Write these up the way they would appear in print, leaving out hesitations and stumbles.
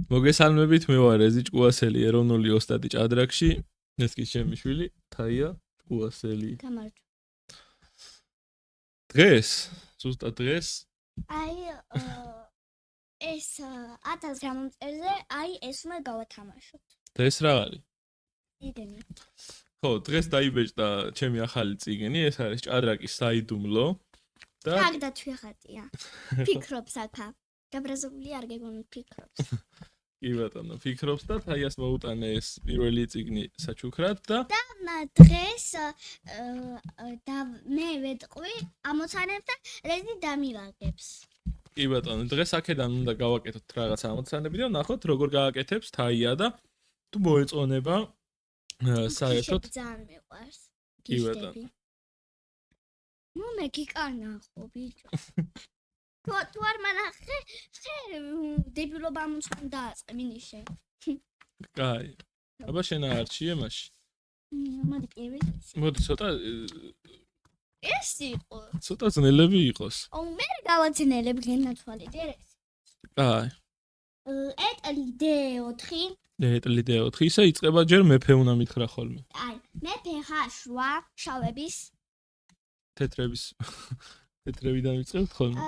მოგესალმებით, მე ვარ ეზი ჭკუასელი ეროვნული ოსტატი ჭადრაკში. ეს კი ჩემი შვილი, თაია ჭკუასელი. გამარჯობა. დღეს, ზუსტად დღეს, ეს 1000 გამომწერზე, ეს უნდა გავათამაშოთ. დღეს რა არის? იდენი. ხო, დღეს დაიბეჭდა ჩემი ახალი წიგნი, ეს არის ჭადრაკის საიდუმლო და მაგდათვი ხატია. ფიქრობს აქა. გაბრაზებული არ გეგონი ფიქრობს. კი ბატონო, ფიქრობს და თაიას მოუტანე ეს პირველი წიგნი საჩუქრად და დღეს და მე ვეტყვი ამოცანებს და რეზი დამილაგებს. კი ბატონო, დღეს აქედან უნდა გავაკეთოთ რაღაც ამოცანები და ნახოთ როგორ გააკეთებს თაია და თუ მოეწონება საერთოდ ძალიან მეყვარს. კი ბატონო. ნუ მე გიკარნახო ბიჭო. თუ არ მანახე, დებილობა მომწონდა დააწყე მინიშე. კაი. აბა შენ არჩიე მაშინ. მოდი პირველი. მოდი ცოტა ეს იყო. ცოტა ძნელები იყოს. მე გავაცინელებ გენაცვალე დერეს. კაი. ეტლი D4. ეტლი D4 ისე იწყება ჯერ მეფე უნდა მითხრა ხოლმე. აი, მეფე H8 შავების. თეთრების თეთრებიდან ვიწყებთ ხოლმე.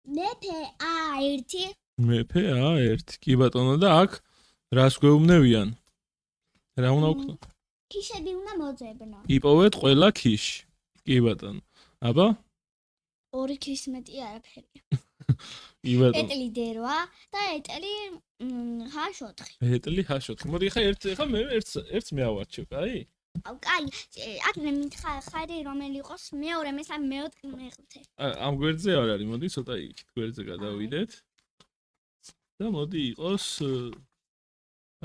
მეფე A1. მეფე A1. კი ბატონო და აქ რას გვეუბნევიან? რა უნდა ვქნო? ქიშები უნდა მოძებნო. იპოვეთ ყველა ქიში. კი ბატონო. აბა? 2 ქიშის მეტი არაფერია. კი ბატონო. ეტლი D8 და ეტლი H4. ეტლი H4. მოდი ხა მე ერთს მეავარჩევ, კაი? კაი, აქ მე მითხარი რომელი იყოს მეორე, მესამე, მეოთხე, მეხუთე. ამ გვერდზე არ არის, მოდი ცოტა იქით გვერდზე გადავიდეთ. და მოდი იყოს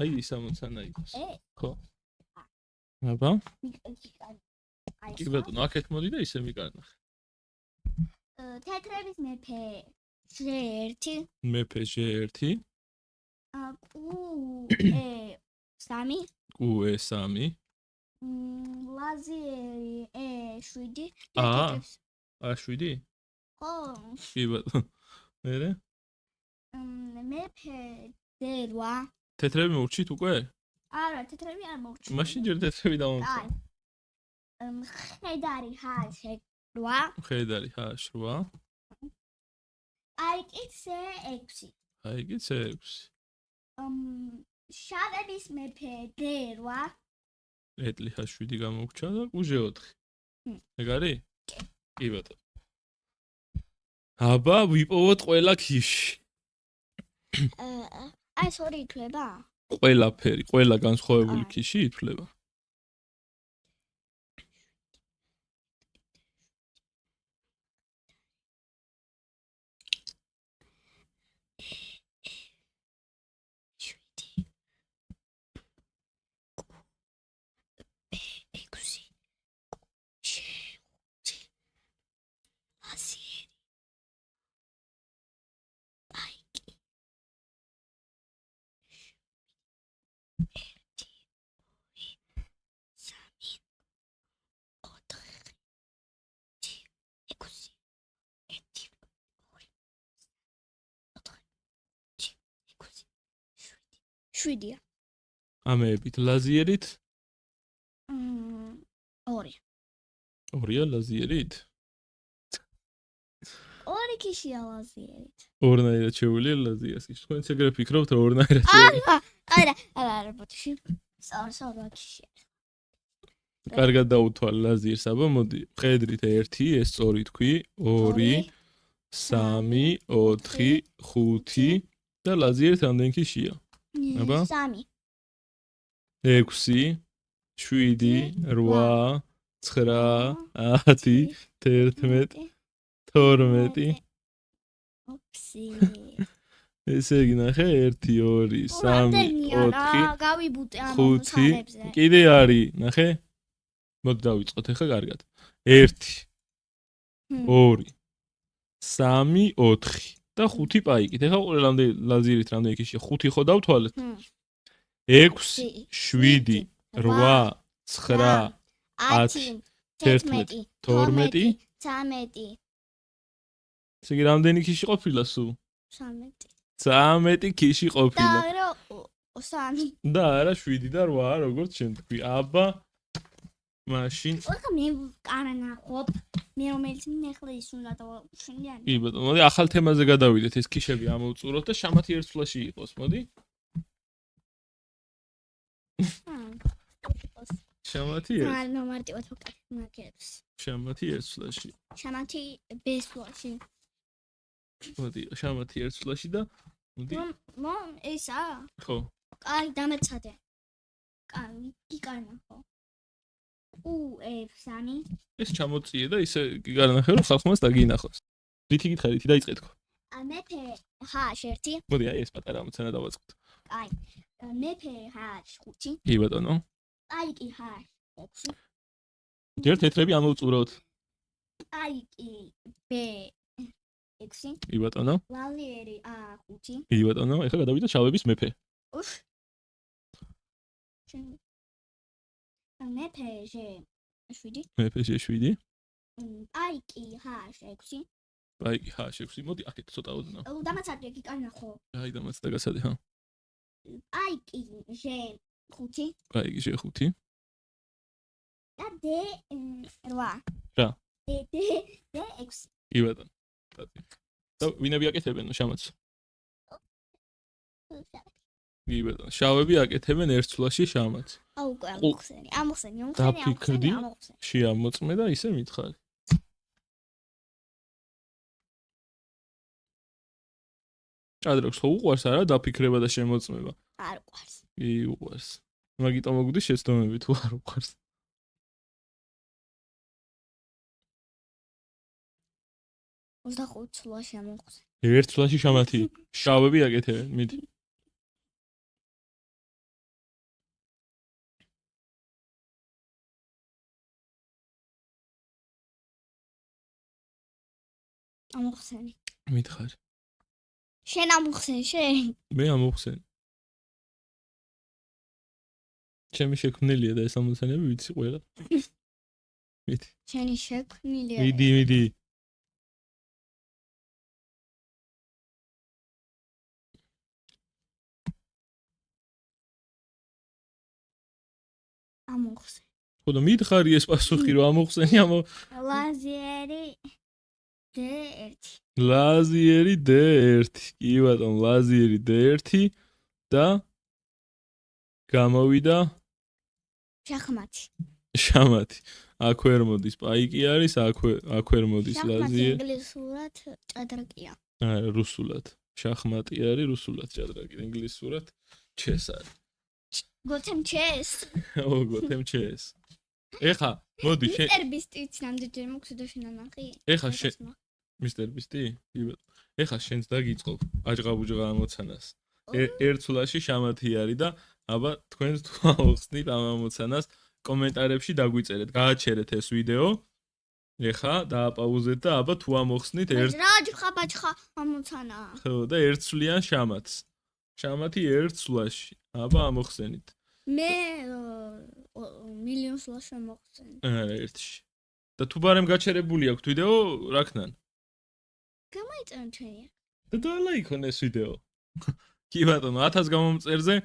აი ის ამოცანა იყოს. ხო. აბა? კი ბატონო, აქეთ მოდი და ისე მიკარნახე. თეთრების მეფე G1. მეფე G1. QE3. QE3. ლაზერი E7. A7? ხო. კი ბატონო. მერე? მეფე D8. თეთრები მოვჭით უკვე? არა, თეთრები არ მოვჭით. მაშინ ჯერ თეთრები დავამოწა. ხედარი H8. ხედარი H8. აიკი C6. აიკი C6. შავების მეფე D8. ეტლი H7 გამოგჩა და QG4. ეგ არის? კი ბატონო. აბა ვიპოვოთ ყველა ქიში. აი ეს ორი ითვლება? ყველაფერი, ყველა განსხვავებული ქიში ითვლება. შვიდია. ამეებით ლაზიერით? 2. 2-ია ლაზიერით? 2 ქიშია ლაზიერით. ორნაირად შეუულია ლაზიერს. თქვენც ეგრე ფიქრობთ ორნაირად შეუულია? არა, ბოთში. სწორ ქიშია. კარგად დაუთვალე ლაზიერს, აბა მოდი. ხედრით 1, ეს სწორი თქვი, 2, 3, 4, 5 და ლაზიერით რამდენი ქიშია? აბა? 3. 6, 7, 8, 9, 10, 11, 12. ესე იგი ნახე 1, 2, 3, 4, გავიბუტე ამ 5. მოსალებზე. კიდე არის, ნახე? მოდი დავიწყოთ ახლა კარგად. 1, 2, 3, 4 და 5 პაიკით. ახლა ყველამდე ლაზიერით რამდენი ქიშია? 5 ხო დავთვალეთ? 6, 7, 8, 9, 10, 11, 12. 13. ესე იგი რამდენი ქიში ყოფილა სულ? 13. 13 ქიში და ყოფილა. რა 3 და არა 7 და 8, როგორც შენ თქვი. აბა მაშინ ოღონდ მე კარანახობ მე რომელიც ნახლა ის უნდა დავშენიან კი ბატონო, მოდი ახალ თემაზე გადავიდეთ, ეს ქიშები ამოვწუროთ და შამათი ერთ სულაში იყოს, მოდი. შამათი ერთ. რა ნომარტივად ვაკეთებს შამათი ერთ სულაში. შამათი ბესლაში მოდი, შამათი ერთ სულაში და მოდი. მომ ესა ხო. კაი დამეცადე კაი იკარნახო F3 ეს ჩამოწიე და ისე გიგარნახე რომ ხალხმას დაგინახოს. რითი გითხარი, რითი დაიწყეთ ხო? მეფე H1 მოდი აი ეს პატარა ამოცანა დავაწყოთ. კაი მეფე H5 კი ბატონო. კაიკი H6 ჯერ თეთრები ამოვწუროთ. კაიკი B6 კი ბატონო. ვალიერი A5 კი ბატონო, ეხლა გადავიდეთ შავების მეფე. უშ მეფე G7 მეფე G7. კაიკი H6 ბაიკი H6. მოდი აქეთ ცოტა ოდნავ. დამაცადე გიკარნახო აი დამაც დაგასადე ხა. კაიკი G5 ბაიკი G5. და D8 რა? D6 კი ბატონო. და ვინები აკეთებენ შამათს? კი ბატონო. შავები აკეთებენ ერთ სულაში შამათს. აუ უკვე ამოხსენი დაფიქრდი, შეამოწმე და ისე მითხარი. ჭადრაკს ხო უყვარს არა დაფიქრება და შემოწმება? არ უყვარს კი უყვარს. მაგიტომ მოგდის შეცდომები თუ არ უყვარს. სულაში ამოხსენი ერთ სულაში შამათი. შავები აკეთებენ, მიდი. ამოხსენი მითხარი. შენ ამოხსენი შენ მე ამოვხსენ. ჩემი შექმნილია და ეს ამოცანები ვიცი ყველა. მიდი. შენი შექმნილია მიდი. ამოხსენი ხო და მითხარი ეს პასუხი რომ ამოვხსენი ლაზიერი D1 ლაზიერი D1. კი ბატონო, ლაზიერი D1 და გამოვიდა შახმათი შამათი. აქვე არ მოდის პაიკი არის, აქვე არ მოდის შახმათი ლაზიერი. ინგლისურად ჭადრაკია არა, რუსულად. შახმატი არის რუსულად ჭადრაკი, ინგლისურად ჩეს არის. გოთემ ჩეს გოთემ ჩეს. ეხა, მოდი შენ მისტერ ბისტი ნამდვილად მოგცდა შენ ანახი ეხა შენ მისტერ ბისტი? კი ბატონო. ეხა შენც დაგიწყო აჯღაბუჯღა ამოცანას. ერთ სულაში შამათი არის და აბა თქვენს თუ ავხსნით ამ ამოცანას კომენტარებში დაგვიწერეთ, გააჩერეთ ეს ვიდეო. ეხა დააპაუზეთ და აბა თუ ამოხსნით ერთ რა ჯხაბაჯხა ამოცანა ხო და ერთ სულიან შამათს. შამათი ერთ სულაში. აბა ამოხსენით. მე მილიონ სულაში ამოხსენი არა ერთში. და თუ ბარემ გაჩერებული აქვს ვიდეო, რა ქნან? გამოიწევენ ჩვენი და დალაიქონ ეს ვიდეო. კი ბატონო, 1000 გამომწერზე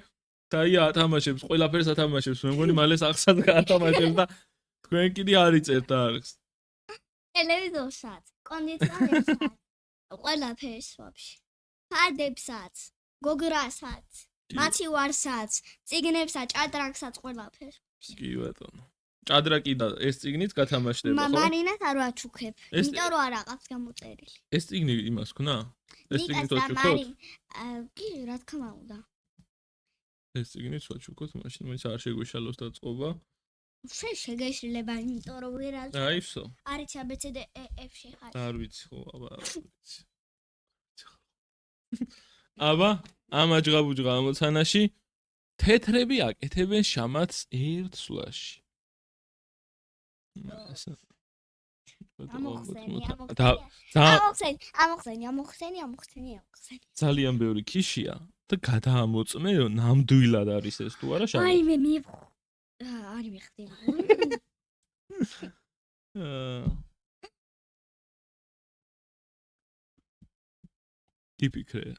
დაია ათამაშებს, ყველაფერს ათამაშებს. მე მგონი მალე სახსაც გაათამაშებს და თქვენ კიდე არ იწერთ და არის. ტელევიზორსაც, კონდიციონერსაც, ყველაფერს ვაფშე. ფარდებსაც, გოგრასაც, მაცივარსაც, ციგნებსაც, ჭადრაკსაც, ყველაფერს. კი ბატონო. ჭადრაკი და ეს ციგნიც გათამაშდება, ხო? მარინას არ ვაჩუქებ, იმიტომ რომ არ აყავს გამოწერილი. ეს ციგნი იმას ქნა? ეს ციგნი ნიკას და თოჩუქოთ? კი, რა თქმა უნდა. ეს ციგნი თოჩუქოთ, მაშინ მოიცა არ შეგვეშალოს და წყობა. შენ შეგეშლება, იმიტომ რომ ვერ აი ვსო. არის ABCD F შეხარ. არ ვიცი ხო, აბა არ ვიცი. აბა ამ აჯღაბუჯღა ამოცანაში თეთრები აკეთებენ შამათს ერთ სულაში. ამოხსენი. ძალიან ბევრი ქიშია და გადაამოწმე ნამდვილად არის ეს თუ არა შამათი. აი მე არ მიხდი. იფიქრე.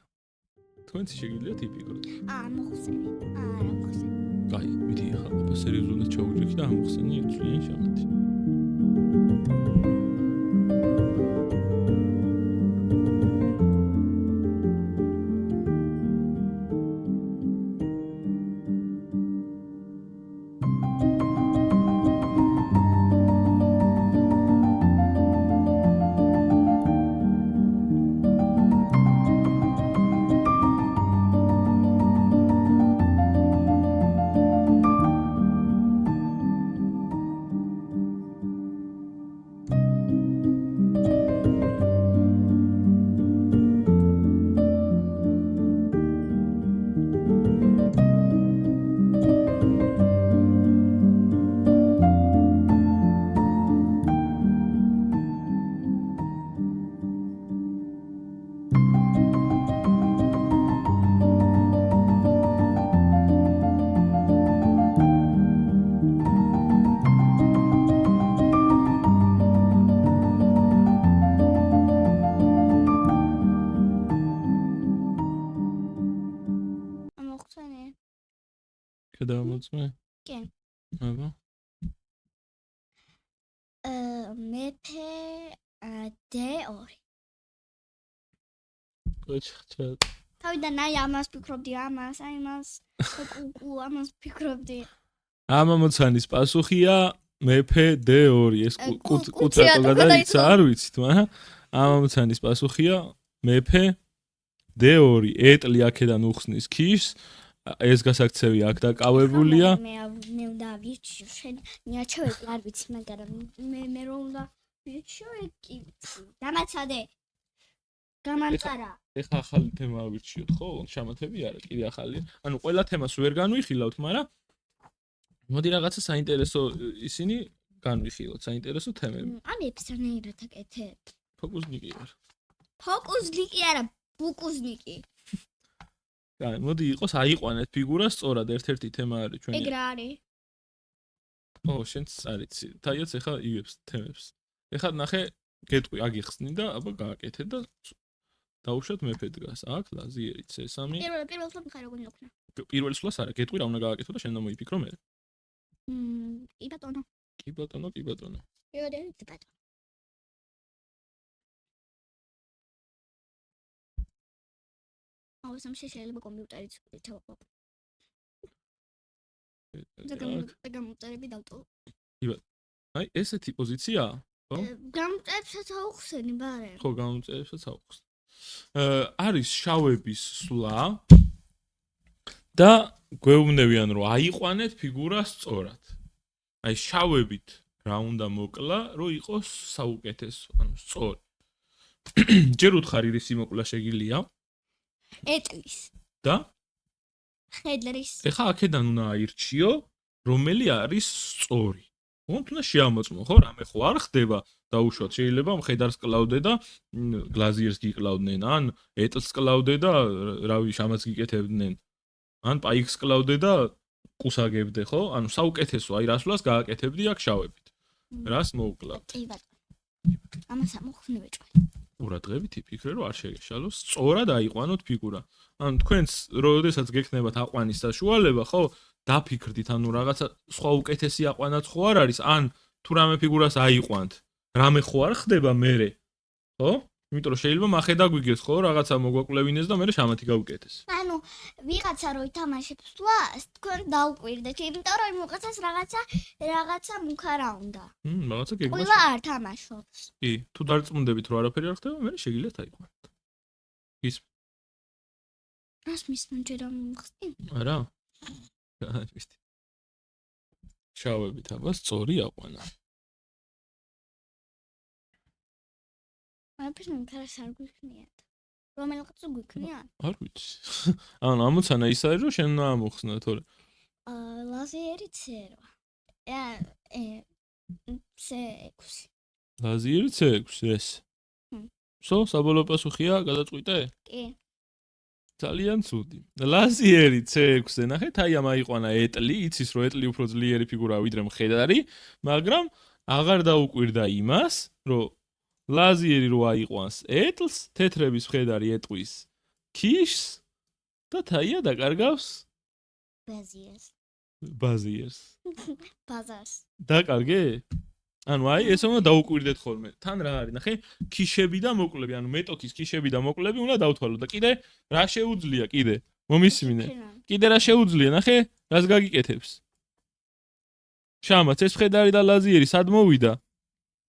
თქვენც შეგიძლიათ იფიქროთ. მოხსენი. არა, მოხსენი. კაი, მიდი ახლა ყოფა სერიოზულად ჩავუჯექი და ამოხსენი ეცვლიან შამათი. გადავამოწმე? კი. აბა. მეფე D2. ოჩხჩა. თავიდან აი ამას ფიქრობდი, ამას ამას ფიქრობდი. ამ ამოცანის პასუხია მეფე D2. ეს კუც რატო გადაიცა არ ვიცით, მაგრამ ამ ამოცანის პასუხია მეფე D2. ეტლი აქედან უხსნის ქიშს. ეს გასაქცევი აქ დაკავებულია. მე უნდა ვიცი, შენ ნიაჩევი არ ვიცი, მაგრამ მე რომ უნდა ვიცი, დამაცადე. გამანწარა. ეხა ახალი თემა ავირჩიოთ, ხო? შამათები არა, კიდე ახალია. ანუ ყველა თემას ვერ განვიხილავთ, მაგრამ მოდი რაღაცა საინტერესო ისინი განვიხილოთ, საინტერესო თემები. ამებს რანაირად აკეთებ? ფოკუსნიკი არ. ფოკუსნიკი არა, ბუკუსნიკი. კაი, მოდი იყოს აიყვანეთ ფიგურა სწორად, ერთ-ერთი თემა არის ჩვენი. ეგ რა არის? შენც არიცი. თაიაც ეხა ივებს თემებს. ეხა ნახე, გეტყვი აგიხსნი და აბა გააკეთე და დაუშვათ მეფე დგას. აქ ლაზიერი C3. პირველ სლოს ხარ როგორ იქნა? პირველ სლოს არა, გეტყვი რა უნდა გააკეთო და შენ დამოიფიქრო მე. კი ბატონო. კი ბატონო. პირველ ბატონო. ავსამ შეიძლება კომპიუტერიც ვითავო. და გამომწერები დავტო. აი, ესეთი პოზიციაა, ხო? გამომწერებსაც აუხსენი ბარე. ხო, გამომწერებსაც აუხსნი. არის შავების სვლა და გვეუბნებიან რომ აიყვანეთ ფიგურა სწორად. აი შავებით რა უნდა მოკლა, რომ იყოს საუკეთესო, ანუ სწორი. ჯერ უთხარი რისი მოკლა შეგიძლია? ეტლის. და? ხედრის. ეხა აქედან უნდა აირჩიო, რომელი არის სწორი. უნდა შეამოწმო, ხო? რამე ხო არ ხდება დაუშვათ, შეიძლება მხედარს კლავდე და გლაზიერს გიკლავდნენ, ან ეტლს კლავდე და რავი, შამაც გიკეთებდნენ. ან პაიქს კლავდე და კუსაგებდე, ხო? ანუ საუკეთესო, აი რასვლას გააკეთებდი აქ შავებით. რას მოუკლავთ? კი ბატონო. ამას ამოხსნი ბეჭვი. ყურადღებით იფიქრე, რომ არ შეგეშალოს, სწორად აიყვანოთ ფიგურა. ანუ თქვენს როდესაც გექნებათ აყვანის საშუალება, ხო? დაფიქრდით, ანუ რაღაცა სხვა უკეთესი აყვანაც ხო არ არის, ან თუ რამე ფიგურას აიყვანთ, რამე ხო არ ხდება მერე, ხო? იმიტომ რომ შეიძლება მახე დაგვიგეს, ხო, რაღაცა მოგვაკვლევინეს და მერე შამათი გავუკეთეს. ანუ ვიღაცა რო ითამაშებს სვლას, თქვენ დაუკვირდეთ, იმიტომ რომ ვიღაცას რაღაცა მუქა რა უნდა. რაღაცა გეგმას. ყველა არ თამაშობს. კი, თუ დარწმუნდებით რომ არაფერი არ ხდება, მერე შეგიძლიათ აიყვანოთ. ის რას მისმენ ჯერ ამხსნი? არა? ვისთი. შავებით აბა სწორი აყვანა. აი ფიქრობ ფერს არ გვიქნიათ. რომელიღაც გვიქნიათ? არ ვიცი. ანუ ამოცანა ის არის რომ შენ უნდა ამოხსნა, თორე. ლაზიერი C8. C6. ლაზიერი C6 ეს. სო, საბოლოო პასუხია, გადაწყვიტე? კი. ძალიან ცუდი. ლაზიერი C6-ზე ნახეთ, აი ამ აიყვანა ეტლი, იცის რომ ეტლი უფრო ძლიერი ფიგურაა ვიდრე მხედარი, მაგრამ აღარ დაუკვირდა იმას, რომ ლაზიერი რო აიყვანს ეტლს, თეთრების მხედარი ეტყვის ქიშს და თაია დაკარგავს ბაზიერს. ბაზარს. დაკარგე? ანუ აი ესე უნდა დაუკვირდეთ ხოლმე. თან რა არის? ნახე, ქიშები და მოკლები, ანუ მეტოქის ქიშები და მოკლები უნდა დავთვალოთ და კიდე რა შეუძლია კიდე? მომისმინე. კიდე რა შეუძლია? ნახე, რას გაგიკეთებს? შამაც ეს მხედარი და ლაზიერი სად მოვიდა?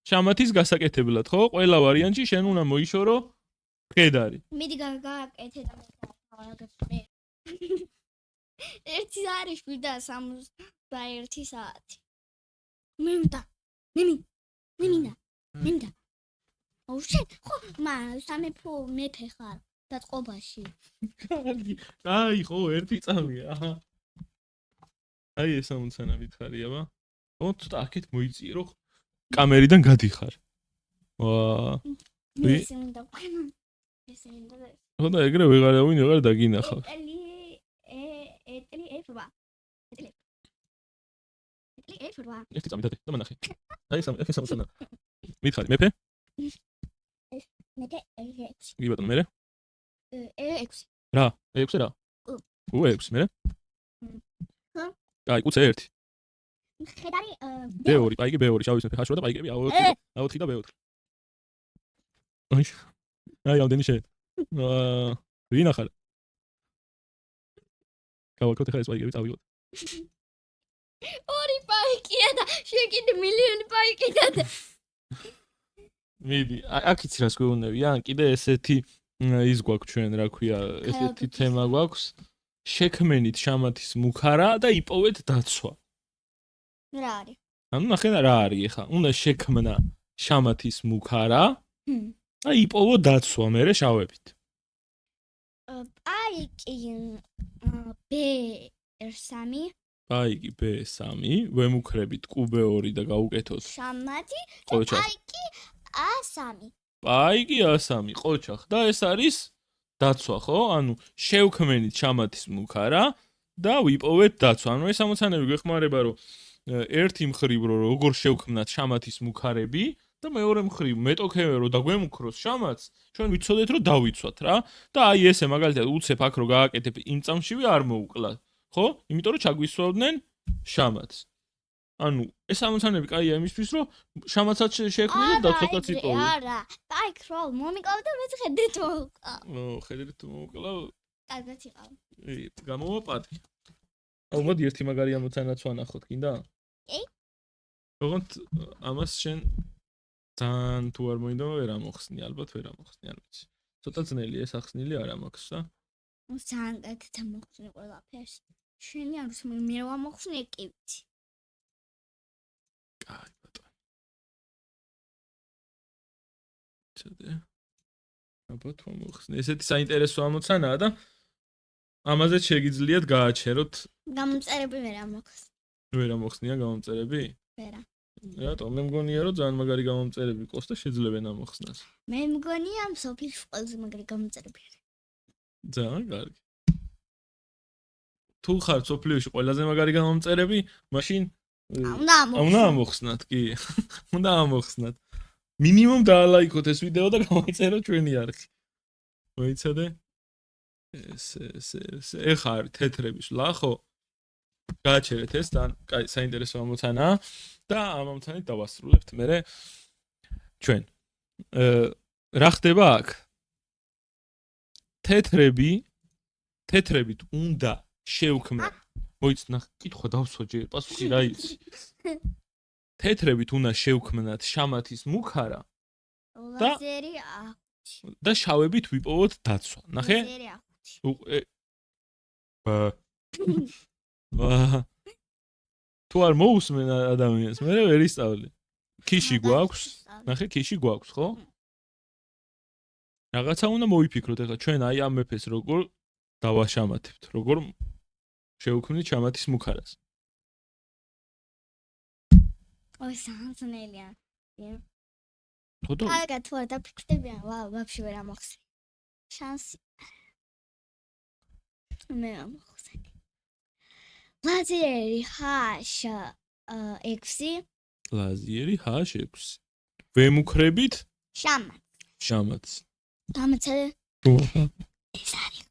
შამათის გასაკეთებლად, ხო? ყველა ვარიანტში შენ უნდა მოიშორო მხედარი. მიდი გააკეთე და მე. ერთი არის 7:61 საათი. მე მინდა. ოუშენ, ხო, სამეფო მეფე ხარ დაწყობაში. კარგი. აი, ხო, ერთი წამია. აჰა. აი ესა მომცანა ვითხარია, აბა. ო, ცოტა აქეთ მოიწირო. კამერიდან გადიხარ. ვა. ესე მინდა. ხო და ეგრე ვეღარ დაგინახავს. ერთი წამი დადე, და მანახე. აი ეს მომცანა. ვითხარი, მეფე? მეფე 6. იგი ბატონო, მერე? 6. რა? 6 რა? 6, მერე? აი, კუცე 1. მხედარი B2, პაიგი B2, შავის მეფე ხაშუა და პაიგები A4 და B4. აი, ამდენი შე. ვინა ხარ? გავაკეთე ხა ეს პაიგები წავიღოთ. ორი პაიკია და შეკიდე მილიონი პაიკია და მიდი, აქიც რას გვეუბნებია? კიდე ესეთი ის გვაქვს ჩვენ, რა ქვია, ესეთი თემა გვაქვს. შექმენით შამათის მუქარა და იპოვეთ დაცვა. რა არის? ანუ ნახე რა არის ახლა? უნდა შექმნა შამათის მუქარა და იპოვო დაცვა მერე შავებით. პაიკი B3 პაიგი B3, ვემუქრებით QB2 და გავუკეთოთ შამათი ყოჩა. პაიკი A3. პაიგი A3, ყოჩახ და ეს არის დაცვა, ხო? ანუ შევქმენით შამათის მუქარა და ვიპოვეთ დაცვა. ანუ ეს ამოცანები გეხმარება, რომ ერთი მხრივ როგორ შევქმნათ შამათის მუქარები და მეორე მხრივ მეტოქევე რომ დაგვემუქროს შამათს, ჩვენ ვიცოდეთ რომ დავიცვათ რა და აი ესე მაგალითად უცებ აქ რო გააკეთებ იმ წამშივე არ მოუკლა, ხო? იმიტომ რომ ჩაგვისვავდნენ შამათს. ანუ ეს ამოცანები კაია იმისთვის რომ შამათსაც შექმნი და დაცვაც იპოვო. არა, პაიკ რო მომიკავდა და მეც ხედეთ მოვუკლა. ხედეთ მოვუკლა. კარგად იყავ. გამოვაპატი. აუ მოდი ერთი მაგარი ამოცანაც ვანახოთ, გინდა? კი. ოღონდ ამას შენ თან თუ არ მოინდა ვერ ამოხსნი, ალბათ ვერ ამოხსნი, არ ვიცი. ცოტა ძნელი ეს ახსნილი არ ამაქვს რა. ძალიან კეთილ ამოხსნი ყველაფერს. შენი არ ვიცი, მე ვამოხსნე კი ვიცი. კაი ბატონო. ცოტა. ალბათ ვამოხსნი. ესეთი საინტერესო ამოცანაა და ამაზე შეგიძლიათ გააჩეროთ. გამომწერები ვერ ამოხსნი. ვერ ამოხსნია გამომწერები? ვერა. რატო? მე მგონია რომ ძალიან მაგარი გამომწერები ყოს და შეძლებენ ამოხსნას. მე მგონია მსოფლიოში ყველაზე მაგარი გამომწერები არის. ძალიან კარგი. თუ ხარ მსოფლიოში ყველაზე მაგარი გამომწერები, მაშინ უნდა ამოხსნათ, კი. უნდა ამოხსნათ. მინიმუმ დაალაიქოთ ეს ვიდეო და გამოიწეროთ ჩვენი არხი. მოიცადე? ეს ეხა არის თეთრების ლა, ხო? გააჩერეთ ეს და კაი საინტერესო ამოცანაა და ამ ამოცანით დავასრულებთ მერე ჩვენ. რა ხდება აქ? თეთრებით უნდა შევქმნათ. მოიცნა, კითხვა დავსვაჯე, პასუხი რა იცი? თეთრებით უნდა შევქმნათ შამათის მუქარა ლაზერი და შავებით ვიპოვოთ დაცვა. ნახე? ლაზერი თუ არ მოусმენ ადამიანს, მე ვერ ისწავლე. ქიში გვაქვს, ნახე, ქიში გვაქვს, ხო? რაღაცა უნდა მოვიფიქროთ ახლა ჩვენ აი ამ მეფეს როგორ დავაშამათებთ, როგორ შევქმნით შამათის მუქარას. ой, სანძნელია. ხოდო? კარგად თუ არ დაფიქრდებიან, ვაფშე ვერ ამოხსნი. შანსი. მე ამოხსნი. ლაზერი H6. ლაზერი H6. ვემუქრებით შამათს. გამოცადე. ეს არის.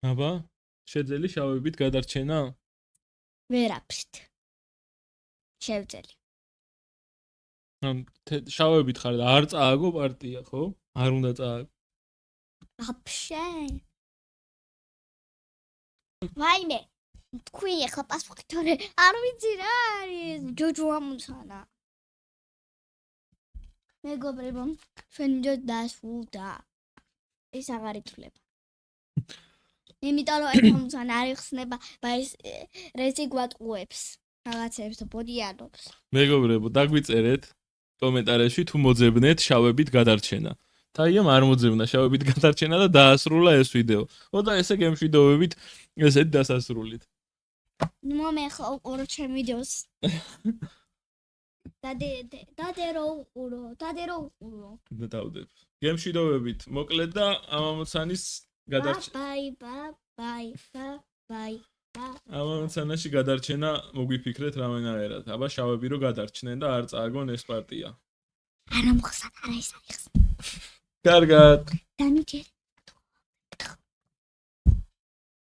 აბა, შეძელი შავებით გადარჩენა? ვერაფრით. შევძელი. ან შავებით ხარ და არ წააგო პარტია, ხო? არ უნდა წააგო. აფშე. ვაიმე. თქვი ახლა პასუხი თორე არ ვიცი რა არის ჯოჯო ამუსანა. მეგობრებო, ჩვენ ჯო დასრულდა. ეს აღარ ითვლება. იმიტომ რომ ეს ამუსანა არ იხსნება, ეს რეცი გვატყუებს. რაღაცებს და ბოდიანობს. მეგობრებო, დაგვიწერეთ კომენტარებში თუ მოძებნეთ შავებით გადარჩენა. თაიამ არ მოძებნა შავებით გადარჩენა და დაასრულა ეს ვიდეო. ოდა ესე გემშვიდობებით ესეთ დასასრულით. მომე ხო უყურო ჩემ ვიდეოს. დადერო უყურო. და დავდებ. გემშვიდობებით მოკლედ და ამ ამოცანის გადარჩენა. ბაი. ამ ამოცანაში გადარჩენა მოგვიფიქრეთ რამენაერად. აბა შავები რო გადარჩნენ და არ წააგონ ეს პარტია. არა მოხსნა, არა ის არის. კარგად. დამიჯერე.